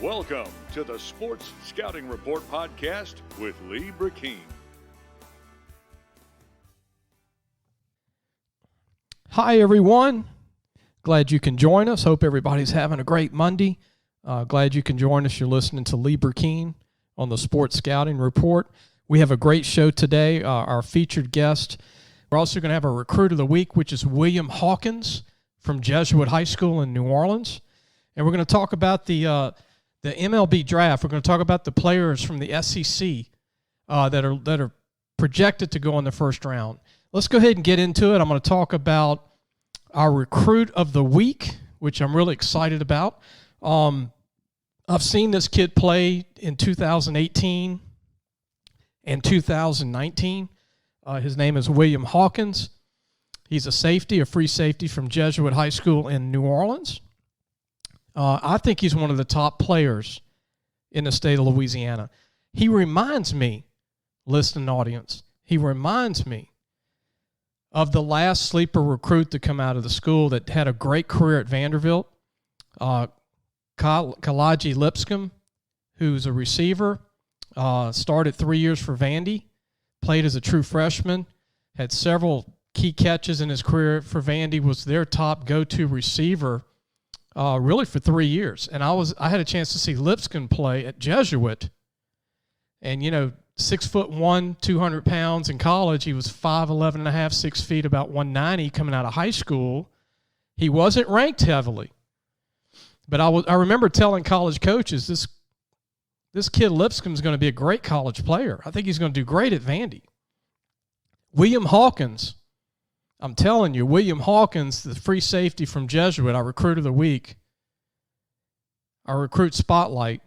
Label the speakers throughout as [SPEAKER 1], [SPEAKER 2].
[SPEAKER 1] Welcome to the Sports Scouting Report podcast with Lee Brecheen.
[SPEAKER 2] Hi, everyone. Glad you can join us. Hope everybody's having a great Monday. Glad you can join us. You're listening to Lee Brecheen on the Sports Scouting Report. We have a great show today. Our featured guest, we're also going to have a recruit of the week, which is Will Hawkins from Jesuit High School in New Orleans. And we're going to talk about the MLB Draft. We're going to talk about the players from the SEC that are projected to go in the first round. Let's go ahead and get into it. I'm going to talk about our recruit of the week, which I'm really excited about. I've seen this kid play in 2018 and 2019. His name is Will Hawkins. He's a safety, a free safety from Jesuit High School in New Orleans. I think he's one of the top players in the state of Louisiana. He reminds me, listening audience, he reminds me of the last sleeper recruit to come out of the school that had a great career at Vanderbilt, Ecology Lipscomb, who's a receiver, started 3 years for Vandy, played as a true freshman, had several key catches in his career for Vandy, was their top go-to receiver really for 3 years. And I had a chance to see Lipscomb play at Jesuit. And, 6'1", 200 pounds in college. He was 5'11 and a half, 6 feet, about 190 coming out of high school. He wasn't ranked heavily. But I remember telling college coaches, this kid Lipscomb is going to be a great college player. I think he's going to do great at Vandy. Will Hawkins, I'm telling you, Will Hawkins, the free safety from Jesuit, our recruit of the week, our recruit spotlight,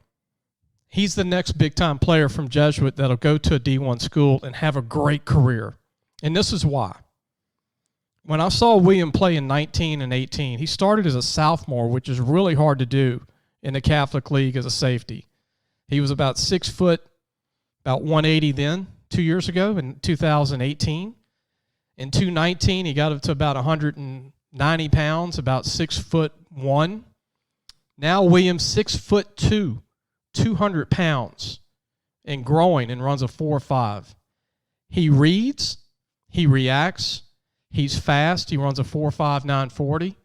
[SPEAKER 2] he's the next big-time player from Jesuit that'll go to a D1 school and have a great career. And this is why. When I saw William play in 19 and 18, he started as a sophomore, which is really hard to do in the Catholic League as a safety. He was about 6 foot, about 180 then, 2 years ago in 2018. In 2019, he got up to about 190 pounds, about 6'1". Now William's 6'2", 200 pounds, and growing, and runs a 4.5. He reads, he reacts, he's fast. He runs a 4.5 940,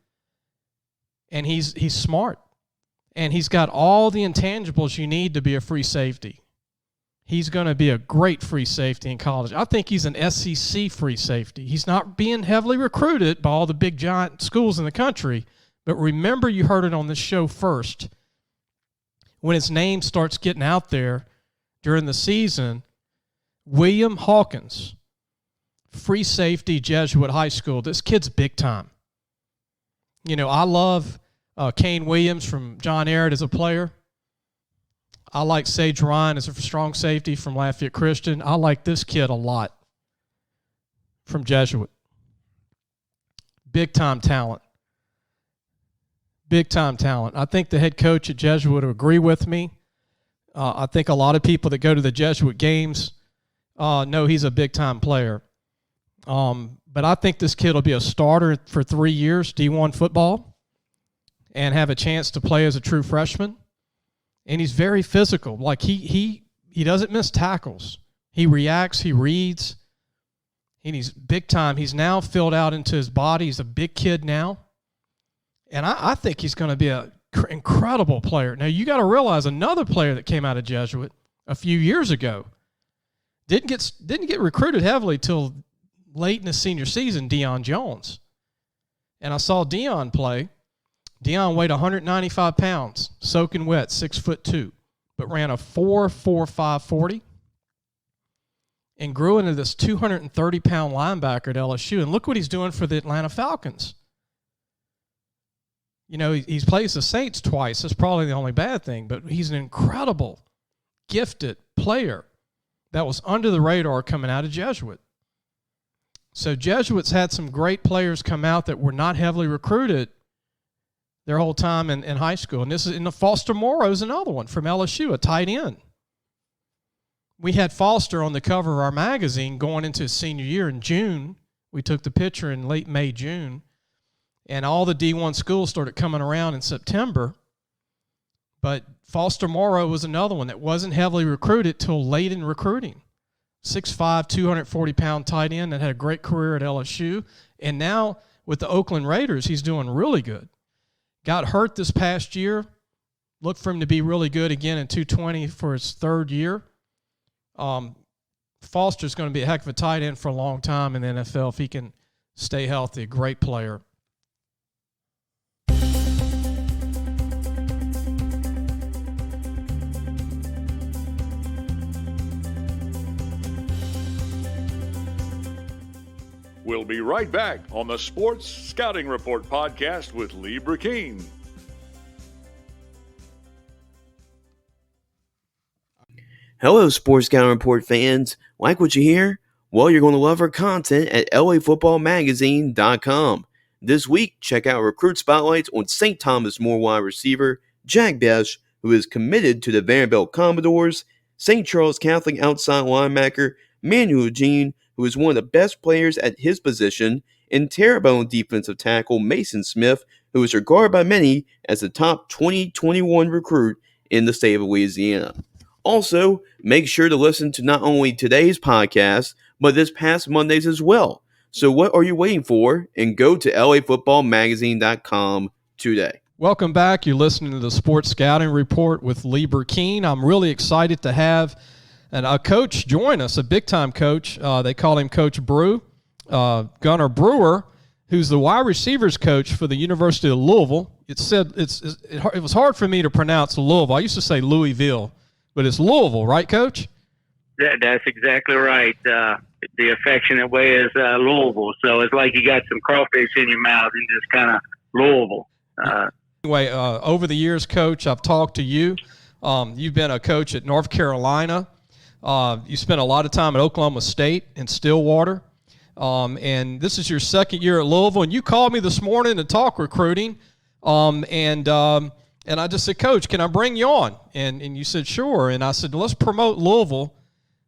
[SPEAKER 2] and he's smart, and he's got all the intangibles you need to be a free safety. He's going to be a great free safety in college. I think he's an SEC free safety. He's not being heavily recruited by all the big giant schools in the country. But remember, you heard it on this show first. When his name starts getting out there during the season, Will Hawkins, free safety, Jesuit High School. This kid's big time. I love Kane Williams from John Ehret as a player. I like Sage Ryan as a strong safety from Lafayette Christian. I like this kid a lot from Jesuit. Big-time talent. Big-time talent. I think the head coach at Jesuit would agree with me. I think a lot of people that go to the Jesuit games know he's a big-time player. But I think this kid will be a starter for 3 years, D1 football, and have a chance to play as a true freshman. And he's very physical. Like he doesn't miss tackles. He reacts, he reads, and he's big time. He's now filled out into his body. He's a big kid now. And I think he's going to be an incredible player. Now, you got to realize another player that came out of Jesuit a few years ago didn't get recruited heavily till late in his senior season, Deion Jones. And I saw Deion play. Deion weighed 195 pounds, soaking wet, 6'2", but ran a 4.45 40 and grew into this 230-pound linebacker at LSU. And look what he's doing for the Atlanta Falcons. He's played the Saints twice. That's probably the only bad thing, but he's an incredible, gifted player that was under the radar coming out of Jesuit. So Jesuits had some great players come out that were not heavily recruited their whole time in high school. And this is in the Foster Morrow is another one from LSU, a tight end. We had Foster on the cover of our magazine going into his senior year in June. We took the picture in late May, June. And all the D1 schools started coming around in September. But Foster Morrow was another one that wasn't heavily recruited till late in recruiting. 6'5", 240-pound tight end that had a great career at LSU. And now with the Oakland Raiders, he's doing really good. Got hurt this past year. Look for him to be really good again in 220 for his third year. Foster's going to be a heck of a tight end for a long time in the NFL if he can stay healthy. A great player.
[SPEAKER 1] We'll be right back on the Sports Scouting Report podcast with Lee Brecheen.
[SPEAKER 3] Hello, Sports Scouting Report fans. Like what you hear? Well, you're going to love our content at LAFootballMagazine.com. This week, check out recruit spotlights on St. Thomas More wide receiver Jack Besh, who is committed to the Vanderbilt Commodores, St. Charles Catholic outside linebacker Manuel Jean, who is one of the best players at his position, and Terrebonne defensive tackle Mason Smith, who is regarded by many as the top 2021 recruit in the state of Louisiana. Also, make sure to listen to not only today's podcast, but this past Monday's as well. So what are you waiting for? And go to LAFootballMagazine.com today.
[SPEAKER 2] Welcome back. You're listening to the Sports Scouting Report with Lee Brecheen. I'm really excited to have a coach join us, a big-time coach. They call him Coach Brew, Gunter Brewer, who's the wide receivers coach for the University of Louisville. It was hard for me to pronounce Louisville. I used to say Louisville, but it's Louisville, right, Coach?
[SPEAKER 4] That's exactly right. The affectionate way is Louisville. So it's like you got some crawfish in your mouth and just kind of Louisville.
[SPEAKER 2] Anyway, over the years, Coach, I've talked to you. You've been a coach at North Carolina. You spent a lot of time at Oklahoma State in Stillwater. And this is your second year at Louisville. And you called me this morning to talk recruiting. And I just said, Coach, can I bring you on? And you said, sure. And I said, let's promote Louisville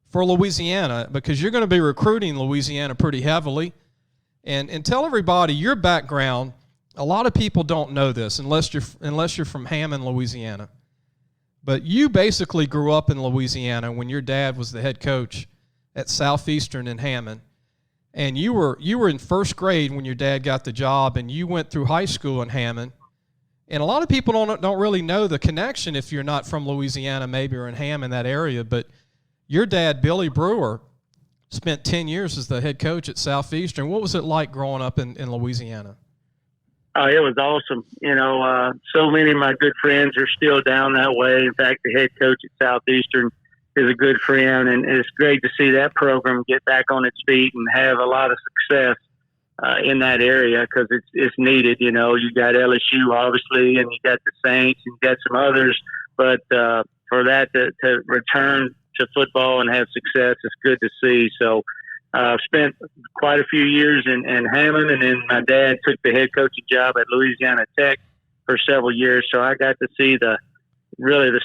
[SPEAKER 2] for Louisiana because you're going to be recruiting Louisiana pretty heavily. And tell everybody your background. A lot of people don't know this unless you're from Hammond, Louisiana. But you basically grew up in Louisiana when your dad was the head coach at Southeastern in Hammond. And you were in first grade when your dad got the job, and you went through high school in Hammond. And a lot of people don't really know the connection if you're not from Louisiana maybe or in Hammond, that area. But your dad, Billy Brewer, spent 10 years as the head coach at Southeastern. What was it like growing up in Louisiana?
[SPEAKER 4] It was awesome. So many of my good friends are still down that way. In fact, the head coach at Southeastern is a good friend, and it's great to see that program get back on its feet and have a lot of success in that area because it's needed. You got LSU, obviously, and you got the Saints and you got some others. But for that to return to football and have success, it's good to see. So I've spent quite a few years in Hammond, and then my dad took the head coaching job at Louisiana Tech for several years. So I got to see the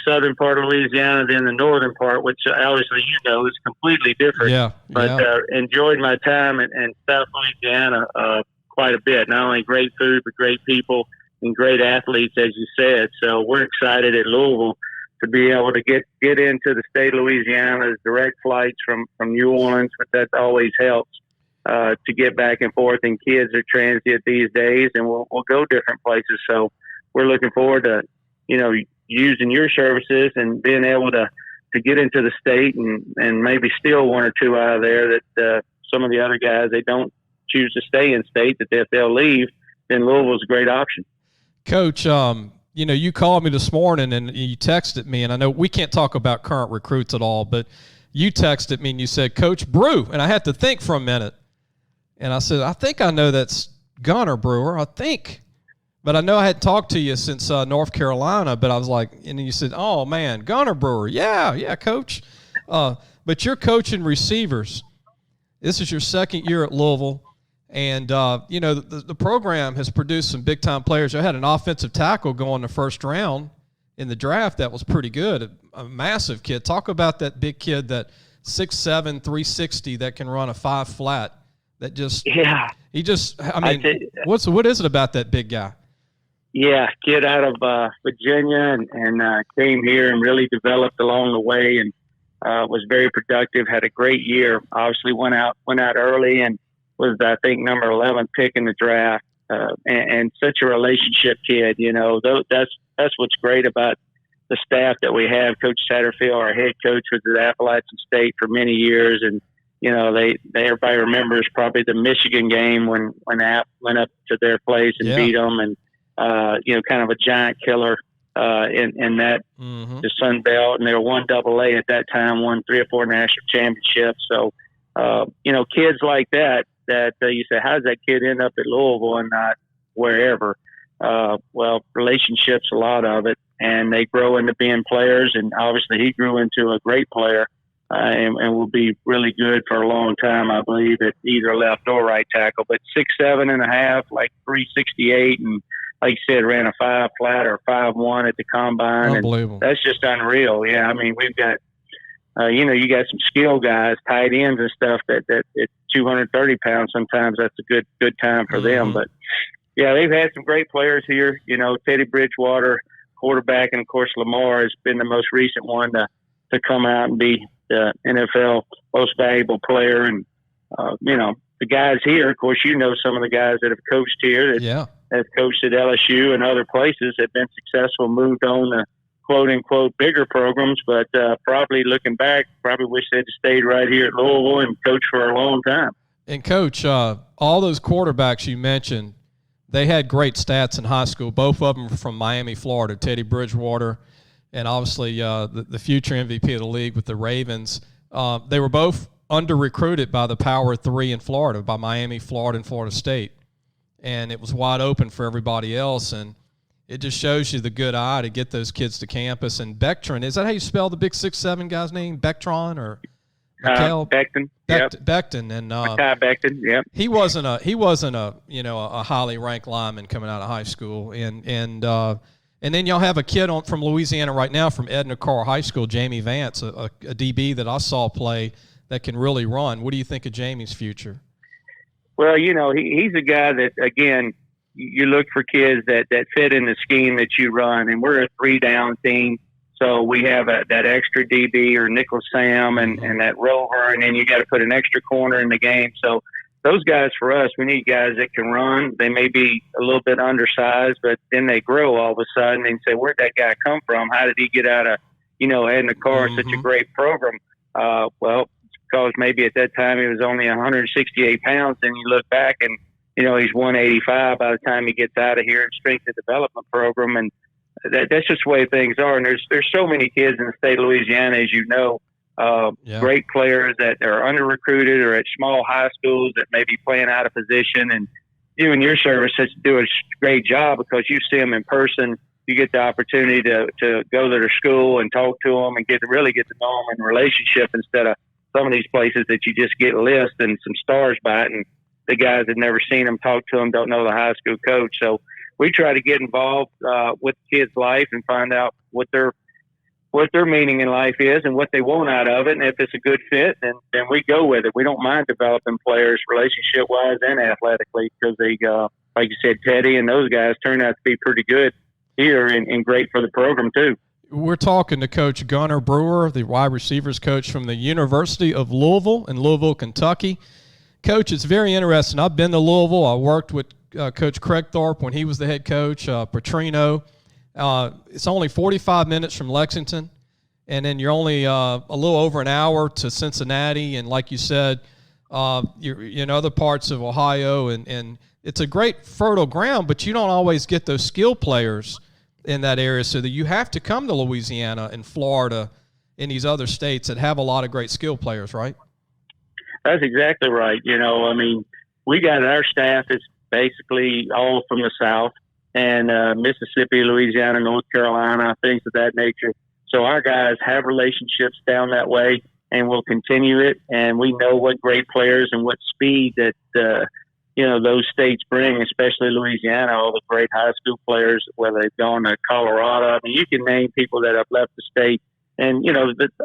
[SPEAKER 4] southern part of Louisiana, then the northern part, which obviously is completely different.
[SPEAKER 2] Yeah.
[SPEAKER 4] But enjoyed my time in South Louisiana quite a bit. Not only great food, but great people and great athletes, as you said. So we're excited at Louisville to be able to get into the state of Louisiana. There's direct flights from New Orleans, but that always helps to get back and forth. And kids are transient these days, and we'll go different places. So we're looking forward to, using your services and being able to get into the state and maybe steal one or two out of there that some of the other guys, they don't choose to stay in state, that if they'll leave, then Louisville's a great option.
[SPEAKER 2] Coach, you called me this morning and you texted me, and I know we can't talk about current recruits at all, but you texted me and you said, Coach Brew, and I had to think for a minute. And I said, I think I know that's Gunter Brewer, I think. But I know I hadn't talked to you since North Carolina, but I was like, and you said, oh, man, Gunter Brewer. Yeah, Coach. But you're coaching receivers. This is your second year at Louisville. And, the program has produced some big-time players. I had an offensive tackle go in the first round in the draft that was pretty good, a massive kid. Talk about that big kid, that 6'7", 360 that can run a 5 flat. That just –
[SPEAKER 4] yeah.
[SPEAKER 2] What is it about that big guy?
[SPEAKER 4] Yeah, kid out of Virginia and came here and really developed along the way and was very productive. Had a great year. Obviously went out early and was I think number 11 pick in the draft. And such a relationship kid. That's what's great about the staff that we have. Coach Satterfield, our head coach, was at Appalachian State for many years, and everybody remembers probably the Michigan game when App went up to their place and beat them, and kind of a giant killer in that the Sun Belt, and they were 1AA at that time, won 3 or 4 national championships. So kids like that you say, how does that kid end up at Louisville and not wherever? Well, relationships, a lot of it, and they grow into being players, and obviously he grew into a great player. And will be really good for a long time, I believe, at either left or right tackle. But 6'7.5", like 368, and like you said, ran a 5 flat or 5'1" at the combine.
[SPEAKER 2] Unbelievable.
[SPEAKER 4] And that's just unreal. Yeah, I mean, we've got, you got some skill guys, tight ends and stuff that at 230 pounds, sometimes that's a good time for them. But yeah, they've had some great players here. Teddy Bridgewater, quarterback, and of course Lamar has been the most recent one to come out and be the NFL most valuable player. And, the guys here, of course, some of the guys that have coached here that have coached at LSU and other places have been successful, moved on to quote unquote bigger programs, but probably looking back, probably wish they'd stayed right here at Louisville and coached for a long time.
[SPEAKER 2] And Coach, all those quarterbacks you mentioned, they had great stats in high school. Both of them were from Miami, Florida. Teddy Bridgewater, and obviously the future MVP of the league with the Ravens. They were both under-recruited by the Power 3 in Florida, by Miami, Florida, and Florida State. And it was wide open for everybody else. And it just shows you the good eye to get those kids to campus. And Bectron, is that how you spell the big 6'7" guy's name? Bectron or Mikhail?
[SPEAKER 4] Becton.
[SPEAKER 2] Becton. And
[SPEAKER 4] Mikhail Becton, yep.
[SPEAKER 2] He wasn't a highly ranked lineman coming out of high school. And then y'all have a kid from Louisiana right now from Edna Carr High School, Jamie Vance, a DB that I saw play that can really run. What do you think of Jamie's future?
[SPEAKER 4] Well, he's a guy that, again, you look for kids that fit in the scheme that you run, and we're a 3-down team. So we have that extra DB or nickel Sam and that rover, and then you got to put an extra corner in the game. So those guys, for us, we need guys that can run. They may be a little bit undersized, but then they grow all of a sudden and say, where'd that guy come from? How did he get out of, Edna Carr, such a great program? Well, because maybe at that time he was only 168 pounds, and you look back and, he's 185 by the time he gets out of here in strength and development program. And that's just the way things are. And there's so many kids in the state of Louisiana, as you know, great players that are under-recruited or at small high schools that may be playing out of position. And you in your service do a great job because you see them in person. You get the opportunity to go to their school and talk to them and really get to know them in relationship instead of some of these places that you just get a list and some stars by it, and the guys that never seen them, talk to them, don't know the high school coach. So we try to get involved with the kids' life and find out what their meaning in life is and what they want out of it. And if it's a good fit, then we go with it. We don't mind developing players relationship-wise and athletically because they, like you said, Teddy and those guys turned out to be pretty good here and great for the program too.
[SPEAKER 2] We're talking to Coach Gunter Brewer, the wide receivers coach from the University of Louisville in Louisville, Kentucky. Coach, it's very interesting. I've been to Louisville. I worked with Coach Craig Thorpe when he was the head coach, Petrino. It's only 45 minutes from Lexington, and then you're only a little over an hour to Cincinnati. And like you said, you're in other parts of Ohio, and it's a great fertile ground, but you don't always get those skill players in that area, so that you have to come to Louisiana and Florida and these other states that have a lot of great skill players, right?
[SPEAKER 4] That's exactly right. We got our staff is basically all from the South and Mississippi, Louisiana, North Carolina, things of that nature. So our guys have relationships down that way and will continue it. And we know what great players and what speed that, those states bring, especially Louisiana, all the great high school players, whether they've gone to Colorado. I mean, you can name people that have left the state. And,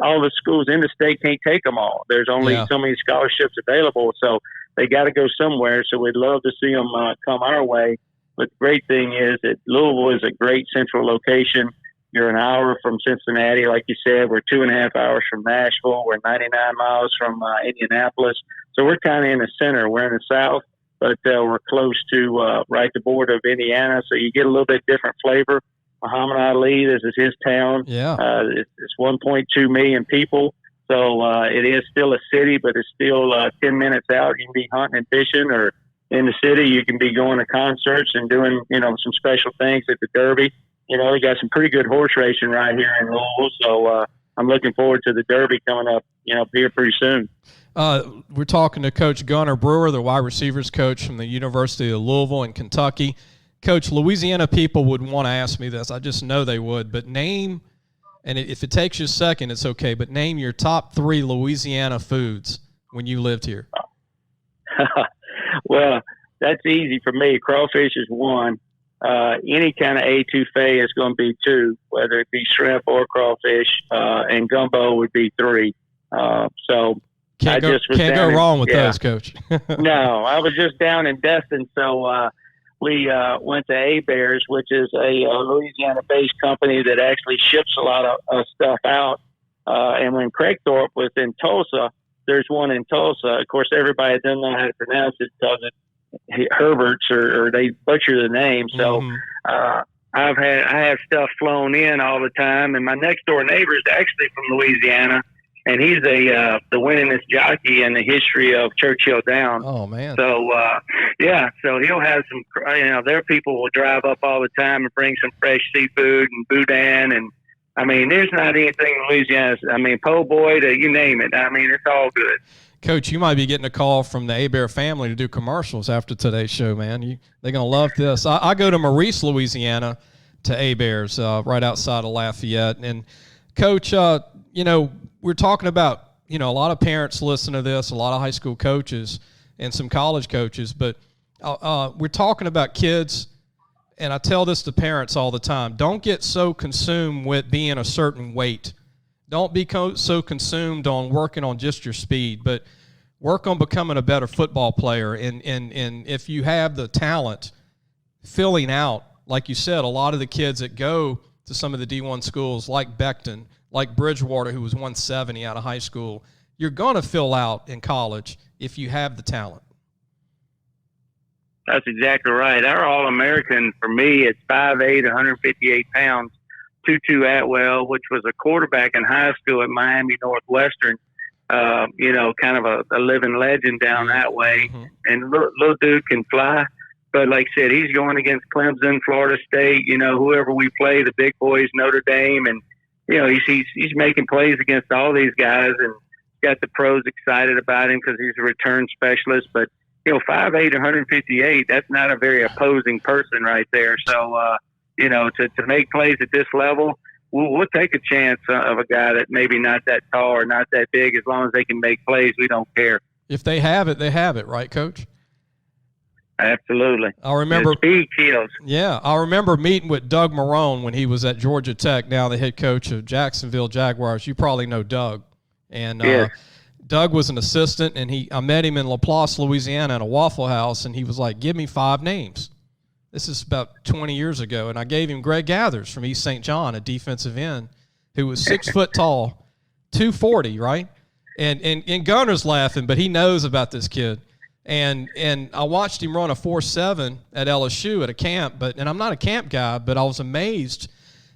[SPEAKER 4] all the schools in the state can't take them all. There's only so many scholarships available. So they got to go somewhere. So we'd love to see them come our way. But the great thing is that Louisville is a great central location. You're an hour from Cincinnati, like you said. We're 2.5 hours from Nashville. We're 99 miles from Indianapolis. So we're kind of in the center. We're in the south, but we're close to right at the border of Indiana. So you get a little bit different flavor. Muhammad Ali, this is his town.
[SPEAKER 2] Yeah.
[SPEAKER 4] It's 1.2 million people. So it is still a city, but it's still 10 minutes out. You can be hunting and fishing, or in the city, you can be going to concerts and doing, some special things at the Derby. They got some pretty good horse racing right here in Louisville. So I'm looking forward to the Derby coming up, here pretty soon.
[SPEAKER 2] We're talking to Coach Gunter Brewer, the wide receivers coach from the University of Louisville in Kentucky. Coach, Louisiana people would want to ask me this. I just know they would. But name, and if it takes you a second, it's okay, but name your top 3 Louisiana foods when you lived here.
[SPEAKER 4] Well, that's easy for me. Crawfish is 1. Any kind of etouffee is going to be 2, whether it be shrimp or crawfish, and gumbo would be 3. So
[SPEAKER 2] can't go wrong with those, Coach.
[SPEAKER 4] No, I was just down in Destin, so we went to A-Bears, which is a Louisiana-based company that actually ships a lot of stuff out. And when Craigthorpe was in Tulsa, there's one in Tulsa. Of course, everybody doesn't know how to pronounce it because Herbert's or they butcher the name. So I have stuff flown in all the time, and my next door neighbor is actually from Louisiana, and he's the winningest jockey in the history of Churchill Downs.
[SPEAKER 2] Oh man!
[SPEAKER 4] So so he'll have some. Their people will drive up all the time and bring some fresh seafood and boudin, and I mean, there's not anything in Louisiana. I mean, po' boy to you name it. I mean, it's all good.
[SPEAKER 2] Coach, you might be getting a call from the A-Bear family to do commercials after today's show, man. They're going to love this. I go to Maurice, Louisiana, to A-Bears right outside of Lafayette. And, Coach, we're talking about, a lot of parents listen to this, a lot of high school coaches and some college coaches. But we're talking about kids, and I tell this to parents all the time. Don't get so consumed with being a certain weight. Don't be so consumed on working on just your speed, but work on becoming a better football player. And if you have the talent, filling out, like you said, a lot of the kids that go to some of the D1 schools like Becton, like Bridgewater, who was 170 out of high school, you're going to fill out in college if you have the talent.
[SPEAKER 4] That's exactly right. Our All-American, for me, it's 5'8", 158 pounds. Tutu Atwell, which was a quarterback in high school at Miami Northwestern, kind of a living legend down that way. Mm-hmm. And little dude can fly. But like I said, he's going against Clemson, Florida State, whoever we play, the big boys, Notre Dame. And, he's making plays against all these guys and got the pros excited about him because he's a return specialist. But, 5'8", 158, that's not a very opposing person right there. So, to make plays at this level, we'll take a chance of a guy that maybe not that tall or not that big. As long as they can make plays, we don't care.
[SPEAKER 2] If they have it, they have it, right, Coach?
[SPEAKER 4] Absolutely.
[SPEAKER 2] I remember
[SPEAKER 4] speed kills.
[SPEAKER 2] Yeah, I remember meeting with Doug Marrone when he was at Georgia Tech, now the head coach of Jacksonville Jaguars. You probably know Doug. And Doug was an assistant, and I met him in Laplace, Louisiana at a Waffle House, and he was like, give me 5 names. This is about 20 years ago, and I gave him Greg Gathers from East St. John, a defensive end, who was 6 foot tall, 240, right? And Gunner's laughing, but he knows about this kid. And I watched him run a 4.7 at LSU at a camp, and I'm not a camp guy, but I was amazed.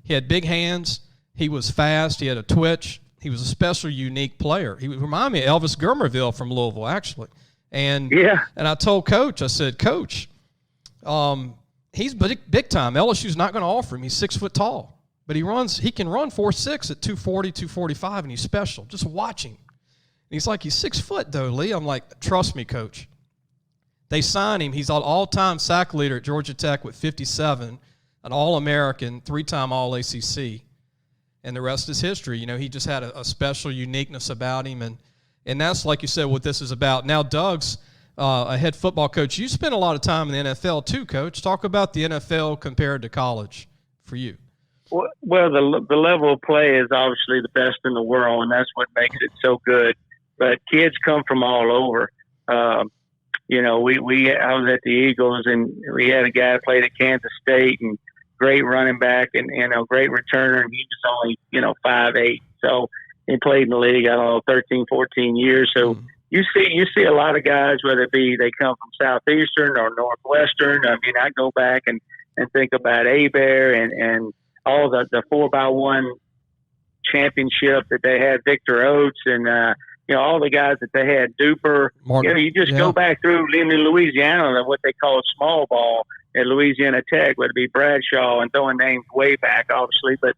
[SPEAKER 2] He had big hands. He was fast. He had a twitch. He was a special, unique player. He reminded me of Elvis Gurmerville from Louisville, actually. And I told Coach, I said, Coach, he's big time. LSU's not going to offer him. He's 6 foot tall, but he can run 4.6 at 240, 245, and he's special. Just watch him. And he's like, he's 6 foot though, Lee. I'm like, trust me, Coach. They signed him. He's an all-time sack leader at Georgia Tech with 57, an All-American, 3-time All-ACC, and the rest is history. He just had a special uniqueness about him, and that's, like you said, what this is about. Now, Doug's a head football coach. You spent a lot of time in the NFL too, Coach. Talk about the NFL compared to college for you.
[SPEAKER 4] Well, the level of play is obviously the best in the world, and that's what makes it so good. But kids come from all over. I was at the Eagles, and we had a guy that played at Kansas State, and great running back, and great returner, and he was only 5'8". So he played in the league, I don't know, 13, 14 years. So you see a lot of guys, whether it be they come from Southeastern or Northwestern. I mean, I go back and think about Bear and all the 4x1 championship that they had, Victor Oates, and all the guys that they had, Duper. You just go back through in Louisiana, what they call small ball at Louisiana Tech, whether it be Bradshaw, and throwing names way back, obviously. But,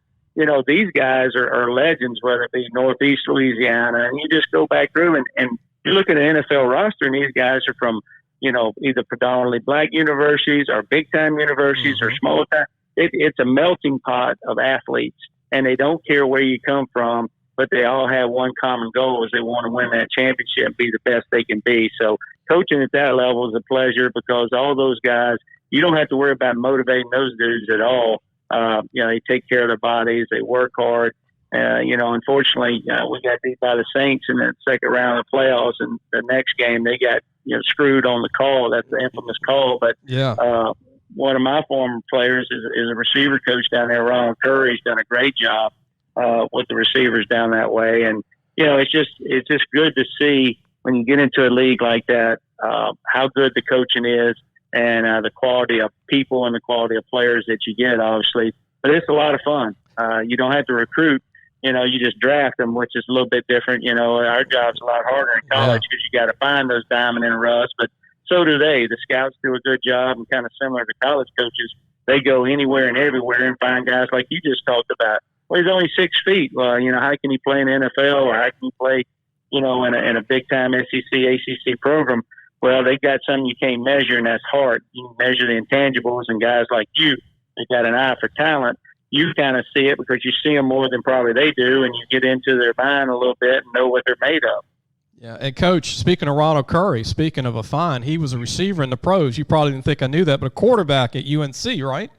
[SPEAKER 4] these guys are legends, whether it be Northeast Louisiana. And you just go back through and you look at an NFL roster, and these guys are from, either predominantly black universities or big-time universities or small-time. It's a melting pot of athletes, and they don't care where you come from, but they all have one common goal, is they want to win that championship and be the best they can be. So coaching at that level is a pleasure, because all those guys, you don't have to worry about motivating those dudes at all. They take care of their bodies, they work hard. Unfortunately, we got beat by the Saints in the second round of the playoffs, and the next game they got screwed on the call. That's the infamous call. But one of my former players is a receiver coach down there, Ronald Curry. He's done a great job with the receivers down that way. And it's just good to see when you get into a league like that how good the coaching is, and the quality of people and the quality of players that you get, obviously. But it's a lot of fun. You don't have to recruit. You just draft them, which is a little bit different. Our job's a lot harder in college because you got to find those diamond in the rough. But so do they. The scouts do a good job, and kind of similar to college coaches, they go anywhere and everywhere and find guys like you just talked about. Well, he's only 6 feet. Well, how can he play in the NFL, or how can he play, in a big-time SEC, ACC program? Well, they got something you can't measure, and that's heart. You can measure the intangibles, and guys like you, they got an eye for talent. You kind of see it because you see them more than probably they do, and you get into their mind a little bit and know what they're made of.
[SPEAKER 2] Yeah, and Coach, speaking of Ronald Curry, speaking of a find, he was a receiver in the pros. You probably didn't think I knew that, but a quarterback at UNC, right?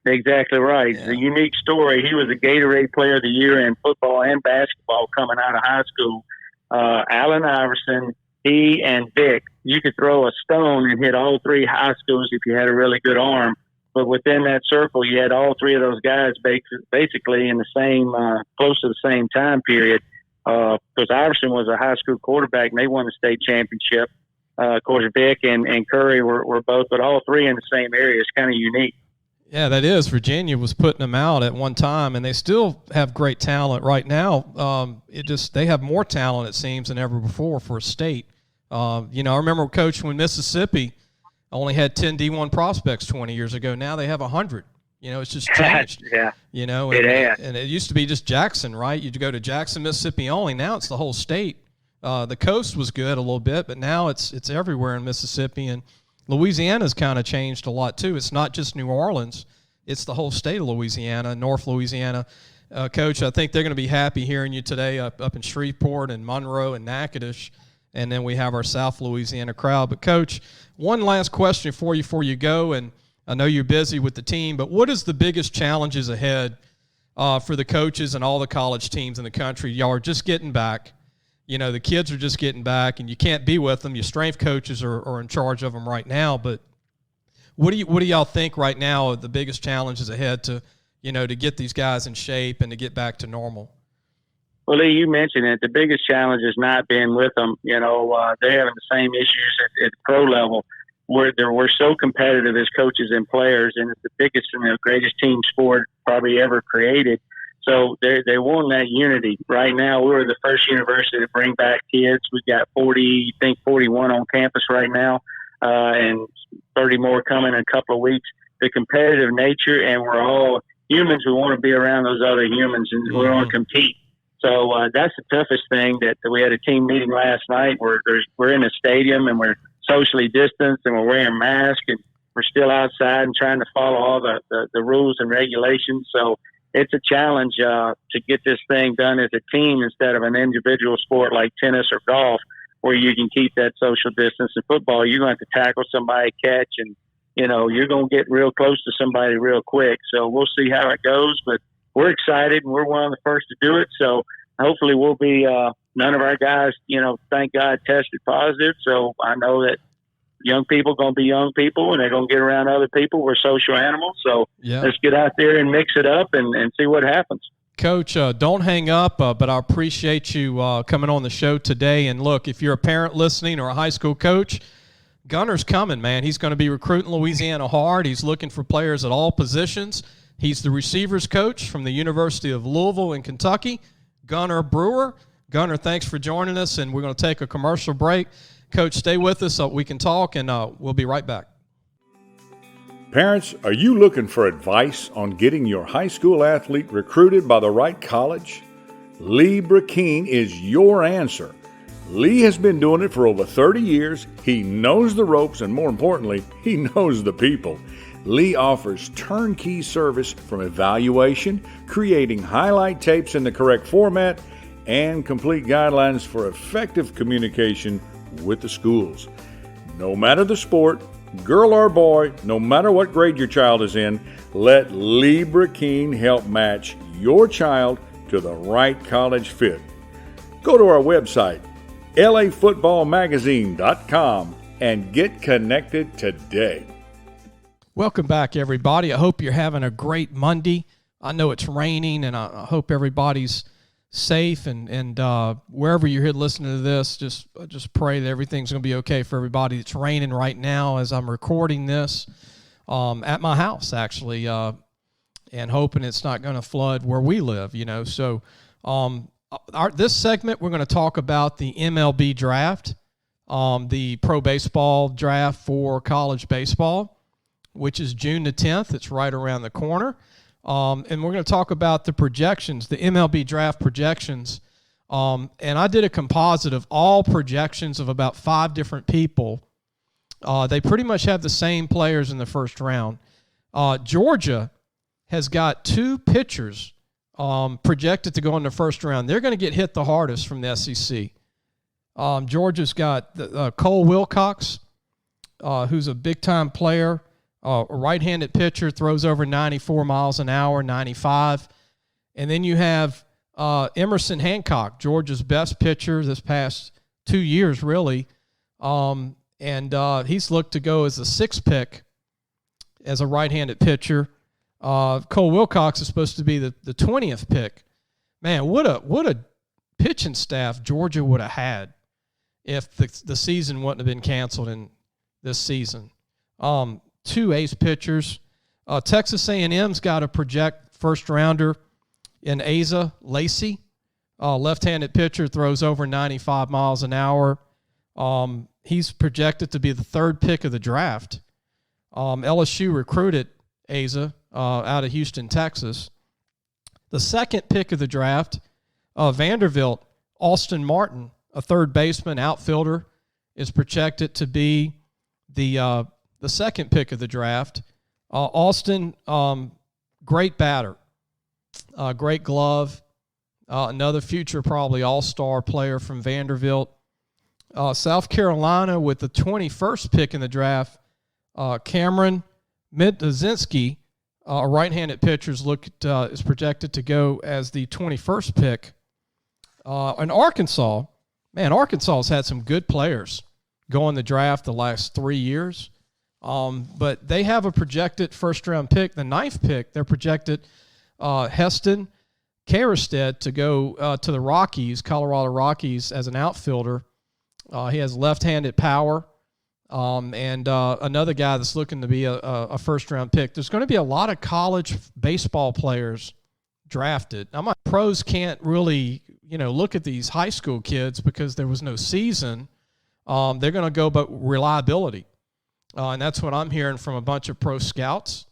[SPEAKER 4] Exactly right.
[SPEAKER 2] Yeah.
[SPEAKER 4] It's a unique story. He was a Gatorade Player of the Year in football and basketball coming out of high school. Allen Iverson, he and Vic, you could throw a stone and hit all three high schools if you had a really good arm. But within that circle, you had all three of those guys basically in the same, close to the same time period. Because Iverson was a high school quarterback, and they won the state championship. Of course, Vic and Curry were both, but all three in the same area. It's kind of unique.
[SPEAKER 2] Yeah, that is. Virginia was putting them out at one time, and they still have great talent right now. They have more talent, it seems, than ever before for a state. I remember, Coach, when Mississippi only had 10 D1 prospects 20 years ago. Now they have 100. It's just changed.
[SPEAKER 4] Yeah.
[SPEAKER 2] And it used to be just Jackson, right? You'd go to Jackson, Mississippi only. Now it's the whole state. The coast was good a little bit, but now it's everywhere in Mississippi. And Louisiana's kind of changed a lot too. It's not just New Orleans. It's the whole state of Louisiana, North Louisiana. Coach, I think they're going to be happy hearing you today up in Shreveport and Monroe and Natchitoches. And then we have our South Louisiana crowd. But, Coach, one last question for you before you go, and I know you're busy with the team, but what is the biggest challenges ahead for the coaches and all the college teams in the country? Y'all are just getting back. The kids are just getting back, and you can't be with them. Your strength coaches are in charge of them right now. But what do y'all think right now are the biggest challenges ahead to get these guys in shape and to get back to normal?
[SPEAKER 4] Well, Lee, you mentioned it. The biggest challenge is not being with them. They're having the same issues at the pro level. We're so competitive as coaches and players, and it's the biggest and the greatest team sport probably ever created. So they want that unity. Right now, we were the first university to bring back kids. We've got 41 on campus right now, and 30 more coming in a couple of weeks. The competitive nature, and we're all humans. We want to be around those other humans, and we want to compete. So that's the toughest thing. That we had a team meeting last night. We're in a stadium, and we're socially distanced, and we're wearing masks, and we're still outside and trying to follow all the rules and regulations. So it's a challenge to get this thing done as a team instead of an individual sport like tennis or golf, where you can keep that social distance. In football, you're going to have to tackle somebody, catch, and you're going to get real close to somebody real quick. So we'll see how it goes, but we're excited, and we're one of the first to do it. So hopefully we'll be none of our guys, thank God, tested positive. So I know that young people going to be young people, and they're going to get around other people. We're social animals, so
[SPEAKER 2] Yeah.
[SPEAKER 4] let's get out there and mix it up and see what happens.
[SPEAKER 2] Coach, don't hang up, but I appreciate you coming on the show today. And look, if you're a parent listening or a high school coach, Gunter's coming, man. He's going to be recruiting Louisiana hard. He's looking for players at all positions. He's the receivers coach from the University of Louisville in Kentucky, Gunter Brewer. Gunter, thanks for joining us, and we're going to take a commercial break. Coach, stay with us so we can talk, and we'll be right back.
[SPEAKER 1] Parents, are you looking for advice on getting your high school athlete recruited by the right college? Lee Brecheen is your answer. Lee has been doing it for over 30 years. He knows the ropes, and more importantly, he knows the people. Lee offers turnkey service from evaluation, creating highlight tapes in the correct format, and complete guidelines for effective communication with the schools. No matter the sport, girl or boy, no matter what grade your child is in, let Lee Brecheen help match your child to the right college fit. Go to our website, lafootballmagazine.com, and get connected today.
[SPEAKER 2] Welcome back, everybody. I hope you're having a great Monday. I know it's raining, and I hope everybody's safe, and wherever you're here listening to this, just pray that everything's going to be okay for everybody. It's raining right now as I'm recording this at my house, actually, and hoping it's not going to flood where we live, So this segment, we're going to talk about the MLB draft, the pro baseball draft for college baseball, which is June the 10th. It's right around the corner. And we're going to talk about the projections, the MLB draft projections. And I did a composite of all projections of about 5 different people. They pretty much have the same players in the first round. Georgia has got 2 pitchers projected to go in the first round. They're going to get hit the hardest from the SEC. Georgia's got Cole Wilcox, who's a big-time player. A right-handed pitcher, throws over 94 miles an hour, 95. And then you have Emerson Hancock, Georgia's best pitcher this past 2 years, really. And he's looked to go as the 6th pick as a right-handed pitcher. Cole Wilcox is supposed to be the 20th pick. Man, what a pitching staff Georgia would have had if the season wouldn't have been canceled in this season. 2 ace pitchers. Texas A&M's got a project first rounder in Asa Lacey. Left-handed pitcher, throws over 95 miles an hour. He's projected to be the 3rd pick of the draft. LSU recruited Asa out of Houston, Texas. The 2nd pick of the draft, Vanderbilt, Austin Martin, a third baseman, outfielder, is projected to be the 2nd pick of the draft. Austin, great batter, great glove, another future probably all-star player from Vanderbilt. South Carolina with the 21st pick in the draft, Cameron Midzinski, a right-handed pitcher, is projected to go as the 21st pick. And Arkansas, man, Arkansas has had some good players go in the draft the last 3 years. But they have a projected first-round pick, the 9th pick. They're projected Heston Kjerstad to go to the Rockies, Colorado Rockies, as an outfielder. He has left-handed power, and another guy that's looking to be a first-round pick. There's going to be a lot of college baseball players drafted. Now, my pros can't really, look at these high school kids because there was no season. They're going to go by reliability. And that's what I'm hearing from a bunch of pro scouts.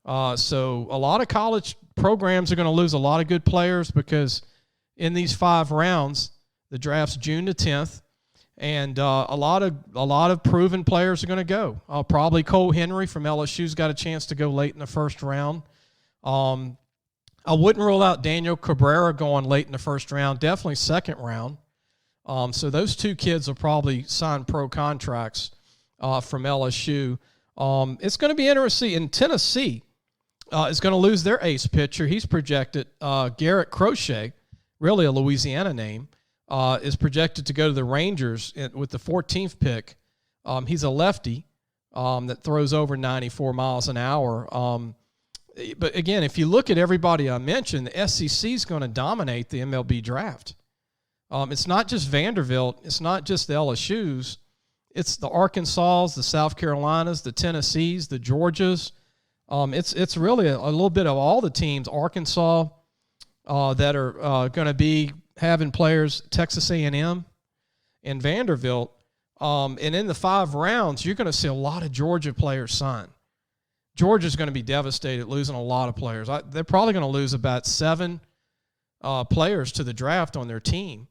[SPEAKER 2] So a lot of college programs are going to lose a lot of good players because in these 5 rounds, the draft's June the 10th, and a lot of proven players are going to go. Probably Cole Henry from LSU's got a chance to go late in the first round. I wouldn't rule out Daniel Cabrera going late in the first round, definitely second round. So those 2 kids will probably sign pro contracts from LSU. It's going to be interesting. In Tennessee, is going to lose their ace pitcher. He's projected, Garrett Crochet, really a Louisiana name, is projected to go to the Rangers with the 14th pick. He's a lefty that throws over 94 miles an hour. But again, if you look at everybody I mentioned, the SEC is going to dominate the MLB draft. It's not just Vanderbilt. It's not just the LSUs. It's the Arkansas, the South Carolinas, the Tennessees, the Georgias. It's really a little bit of all the teams. Arkansas that are going to be having players, Texas A&M and Vanderbilt. And in the 5 rounds, you're going to see a lot of Georgia players sign. Georgia's going to be devastated losing a lot of players. They're probably going to lose about 7 players to the draft on their team.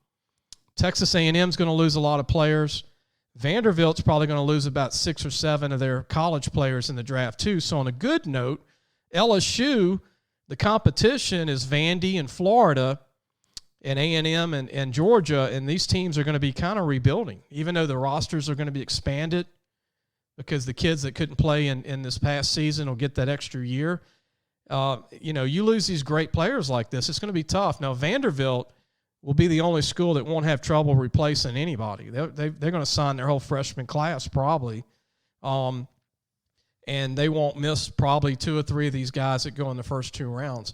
[SPEAKER 2] Texas A&M is going to lose a lot of players. Vanderbilt's probably going to lose about 6 or 7 of their college players in the draft too. So on a good note, LSU, the competition is Vandy and Florida and A&M and Georgia, and these teams are going to be kind of rebuilding, even though the rosters are going to be expanded because the kids that couldn't play in this past season will get that extra year. You lose these great players like this, it's going to be tough. Now, Vanderbilt will be the only school that won't have trouble replacing anybody. They're going to sign their whole freshman class probably, and they won't miss probably 2 or 3 of these guys that go in the first 2 rounds.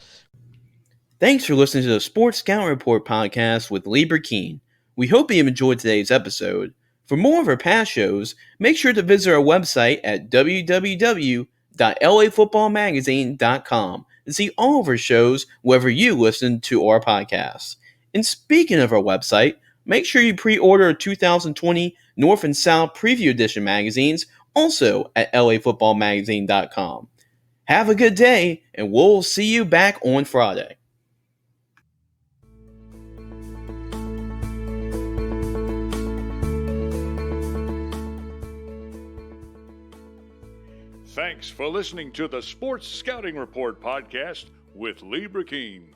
[SPEAKER 3] Thanks for listening to the Sports Scout Report podcast with Lee Brecheen. We hope you enjoyed today's episode. For more of our past shows, make sure to visit our website at www.lafootballmagazine.com to see all of our shows wherever you listen to our podcasts. And speaking of our website, make sure you pre-order our 2020 North and South Preview Edition magazines also at lafootballmagazine.com. Have a good day, and we'll see you back on Friday.
[SPEAKER 1] Thanks for listening to the Sports Scouting Report podcast with Lee Brecheen.